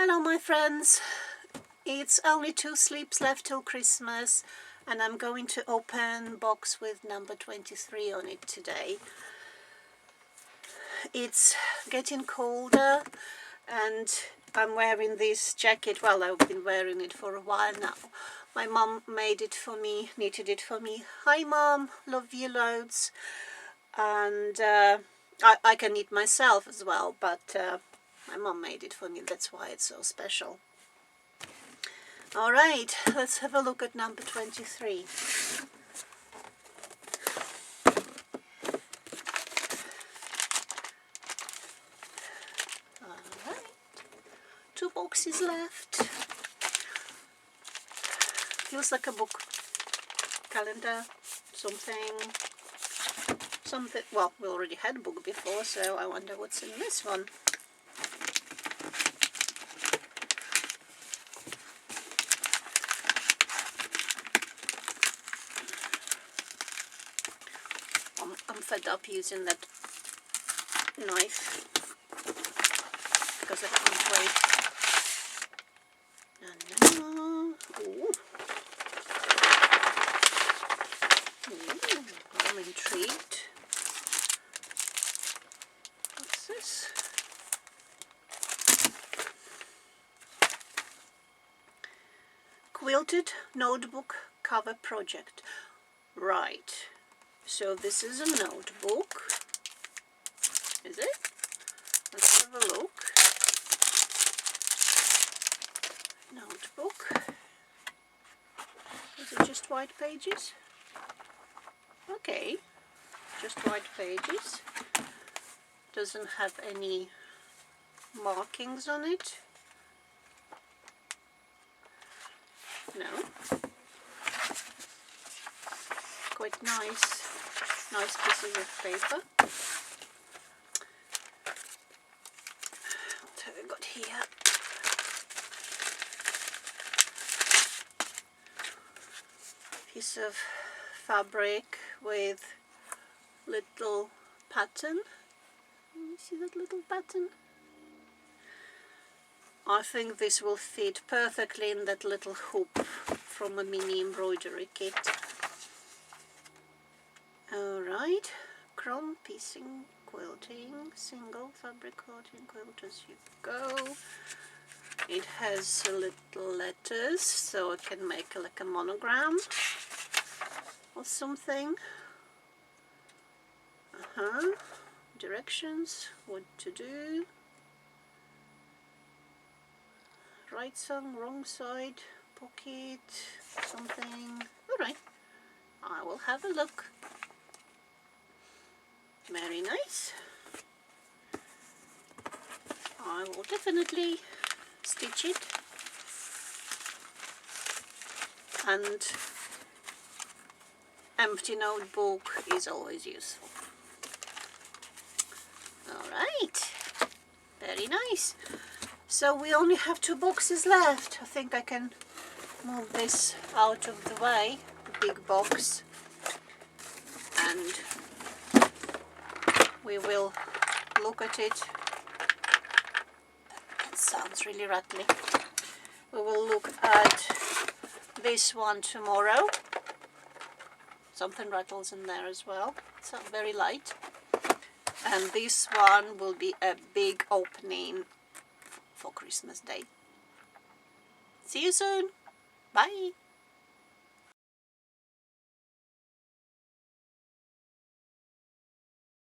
Hello my friends, it's only 2 sleeps left till Christmas and I'm going to open box with number 23 on it today. It's getting colder and I'm wearing this jacket. Well, I've been wearing it for a while now. My mom made it for me, knitted it for me. Hi mom, love you loads. And I can knit myself as well, but my mom made it for me, that's why it's so special. Alright, let's have a look at number 23. Alright, 2 boxes left. Feels like a book, calendar, something. Well, we already had a book before, so I wonder what's in this one. I'm fed up using that knife because I can't wait. Ooh. I'm intrigued. What's this? Quilted notebook cover project. Right. So this is a notebook, is it? Let's have a look. Notebook. Is it just white pages? Okay, just white pages. Doesn't have any markings on it. No. Quite nice pieces of paper. What have we got here? Piece of fabric with little pattern. You see that little pattern? I think this will fit perfectly in that little hoop from a mini embroidery kit. Alright, chrome piecing, quilting, single fabric coating, quilt as you go. It has little letters, so I can make like a monogram or something. Directions, what to do. Right side, wrong side, pocket, something. Alright, I will have a look. Very nice. I will definitely stitch it. And empty notebook is always useful. Alright, very nice. So we only have 2 boxes left. I think I can move this out of the way, the big box, and we will look at it. That sounds really rattly. We will look at this one tomorrow. Something rattles in there as well. It's very light. And this one will be a big opening for Christmas Day. See you soon. Bye.